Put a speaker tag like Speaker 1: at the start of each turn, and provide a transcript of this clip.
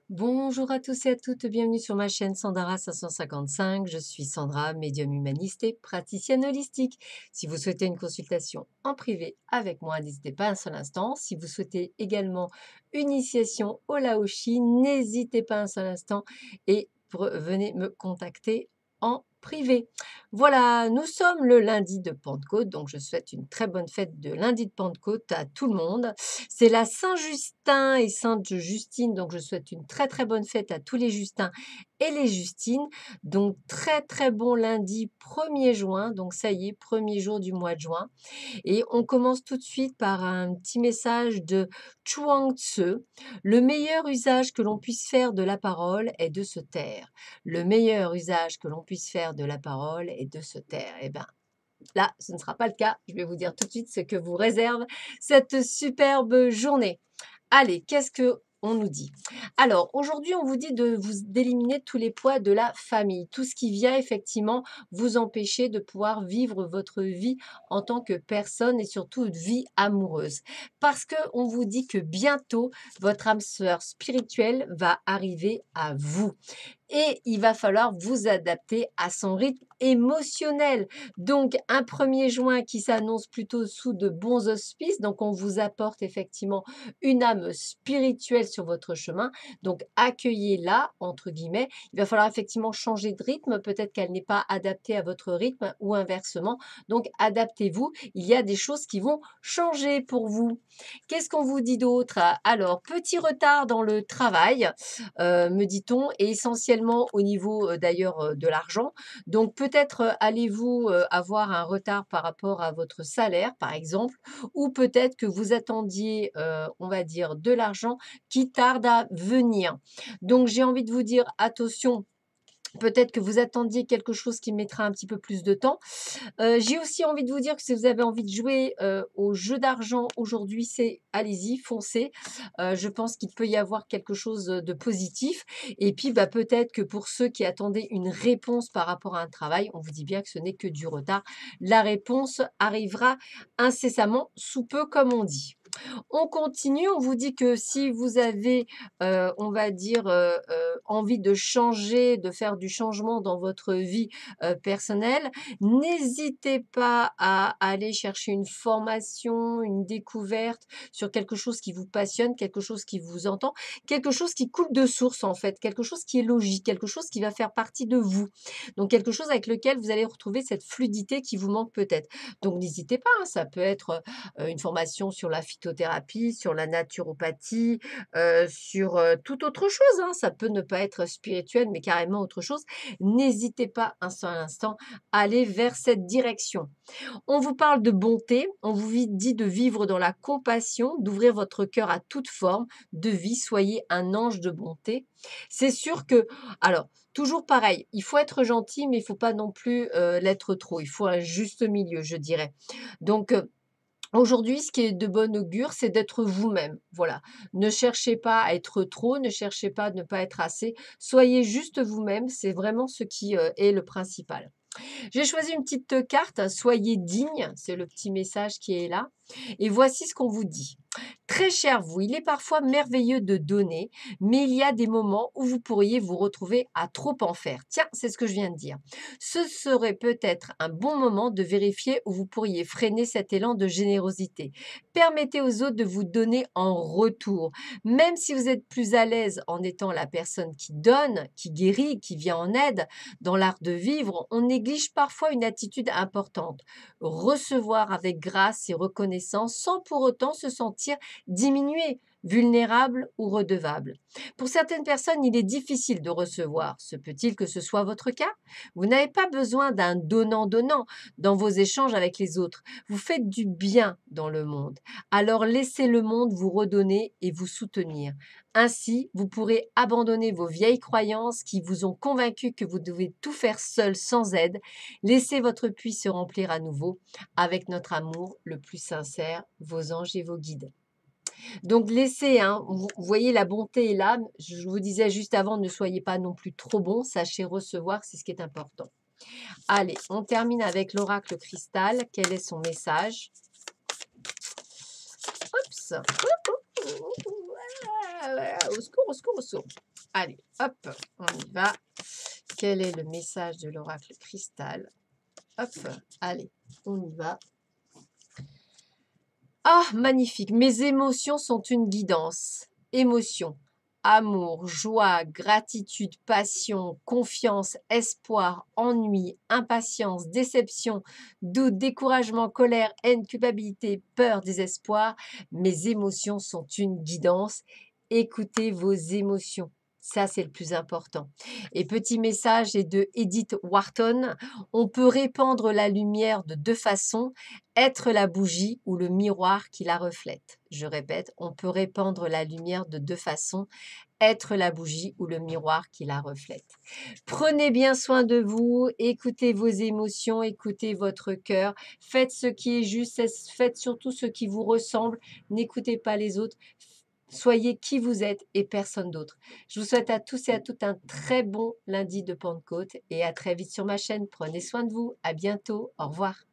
Speaker 1: Bonjour à tous et à toutes, bienvenue sur ma chaîne Sandara 555. Je suis Sandra, médium humaniste et praticienne holistique. Si vous souhaitez une consultation en privé avec moi, n'hésitez pas un seul instant. Si vous souhaitez également une initiation au Laoshi, n'hésitez pas un seul instant et venez me contacter en privé. Voilà, nous sommes le lundi de Pentecôte, donc je souhaite une très bonne fête de lundi de Pentecôte à tout le monde. C'est la Saint-Justin et Sainte Justine, donc je souhaite une très très bonne fête à tous les Justins et les Justines. Donc très très bon lundi 1er juin, donc ça y est, premier jour du mois de juin. Et on commence tout de suite par un petit message de Chuang Tzu. Le meilleur usage que l'on puisse faire de la parole est de se taire. Le meilleur usage que l'on puisse faire de la parole est de se taire. Eh bien, là, ce ne sera pas le cas. Je vais vous dire tout de suite ce que vous réserve cette superbe journée. Allez, qu'est-ce que on nous dit? Alors, aujourd'hui, on vous dit d'éliminer tous les poids de la famille, tout ce qui vient effectivement vous empêcher de pouvoir vivre votre vie en tant que personne et surtout une vie amoureuse. Parce que on vous dit que bientôt, votre âme sœur spirituelle va arriver à vous et il va falloir vous adapter à son rythme émotionnel. Donc, un 1er juin qui s'annonce plutôt sous de bons auspices. Donc, on vous apporte effectivement une âme spirituelle sur votre chemin. Donc, accueillez-la, entre guillemets. Il va falloir effectivement changer de rythme. Peut-être qu'elle n'est pas adaptée à votre rythme ou inversement. Donc, adaptez-vous. Il y a des choses qui vont changer pour vous. Qu'est-ce qu'on vous dit d'autre? Alors, petit retard dans le travail, me dit-on, et essentiellement au niveau d'ailleurs de l'argent. Donc peut-être allez-vous avoir un retard par rapport à votre salaire, par exemple, ou peut-être que vous attendiez, on va dire, de l'argent qui tarde à venir. Donc j'ai envie de vous dire attention. Peut-être que vous attendiez quelque chose qui mettra un petit peu plus de temps. J'ai aussi envie de vous dire que si vous avez envie de jouer, au jeu d'argent aujourd'hui, c'est allez-y, foncez. Je pense qu'il peut y avoir quelque chose, de positif et puis, bah, peut-être que pour ceux qui attendaient une réponse par rapport à un travail, on vous dit bien que ce n'est que du retard. La réponse arrivera incessamment sous peu, comme on dit. On continue, on vous dit que si vous avez, on va dire, envie de changer, de faire du changement dans votre vie, personnelle, n'hésitez pas à aller chercher une formation, une découverte sur quelque chose qui vous passionne, quelque chose qui vous entend, quelque chose qui coule de source en fait, quelque chose qui est logique, quelque chose qui va faire partie de vous. Donc quelque chose avec lequel vous allez retrouver cette fluidité qui vous manque peut-être. Donc n'hésitez pas, hein, ça peut être, une formation sur la phytothérapie, sur la naturopathie, sur, toute autre chose, hein. Ça peut ne pas être spirituel, mais carrément autre chose. N'hésitez pas un seul instant à aller vers cette direction. On vous parle de bonté, on vous dit de vivre dans la compassion, d'ouvrir votre cœur à toute forme de vie. Soyez un ange de bonté. C'est sûr que alors, toujours pareil, il faut être gentil, mais il faut pas non plus, l'être trop. Il faut un juste milieu, je dirais. Donc, aujourd'hui, ce qui est de bon augure, c'est d'être vous-même. Voilà. Ne cherchez pas à être trop, ne cherchez pas à ne pas être assez. Soyez juste vous-même, c'est vraiment ce qui, est le principal. J'ai choisi une petite carte, soyez digne, c'est le petit message qui est là. Et voici ce qu'on vous dit. Très cher vous, il est parfois merveilleux de donner, mais il y a des moments où vous pourriez vous retrouver à trop en faire. Tiens, c'est ce que je viens de dire. Ce serait peut-être un bon moment de vérifier où vous pourriez freiner cet élan de générosité. Permettez aux autres de vous donner en retour. Même si vous êtes plus à l'aise en étant la personne qui donne, qui guérit, qui vient en aide dans l'art de vivre, on néglige parfois une attitude importante. Recevoir avec grâce et reconnaissance sans pour autant se sentir diminué, vulnérable ou redevable. Pour certaines personnes, il est difficile de recevoir. Se peut-il que ce soit votre cas? Vous n'avez pas besoin d'un donnant-donnant dans vos échanges avec les autres. Vous faites du bien dans le monde. Alors laissez le monde vous redonner et vous soutenir. Ainsi, vous pourrez abandonner vos vieilles croyances qui vous ont convaincu que vous devez tout faire seul sans aide. Laissez votre puits se remplir à nouveau avec notre amour le plus sincère, vos anges et vos guides. Donc laissez, hein, vous voyez la bonté est là. Je vous disais juste avant, ne soyez pas non plus trop bon, sachez recevoir, c'est ce qui est important. Allez, on termine avec l'oracle cristal. Quel est son message? Oups! Au secours, au secours, au secours. Allez, hop, on y va. Quel est le message de l'oracle cristal? Hop, allez, on y va. Ah, magnifique. Mes émotions sont une guidance. Émotions, amour, joie, gratitude, passion, confiance, espoir, ennui, impatience, déception, doute, découragement, colère, haine, culpabilité, peur, désespoir. Mes émotions sont une guidance. Écoutez vos émotions. Ça, c'est le plus important. Et petit message est de Edith Wharton. On peut répandre la lumière de deux façons, être la bougie ou le miroir qui la reflète. Je répète, on peut répandre la lumière de deux façons, être la bougie ou le miroir qui la reflète. Prenez bien soin de vous, écoutez vos émotions, écoutez votre cœur, faites ce qui est juste, faites surtout ce qui vous ressemble, n'écoutez pas les autres. Soyez qui vous êtes et personne d'autre. Je vous souhaite à tous et à toutes un très bon lundi de Pentecôte et à très vite sur ma chaîne. Prenez soin de vous. À bientôt. Au revoir.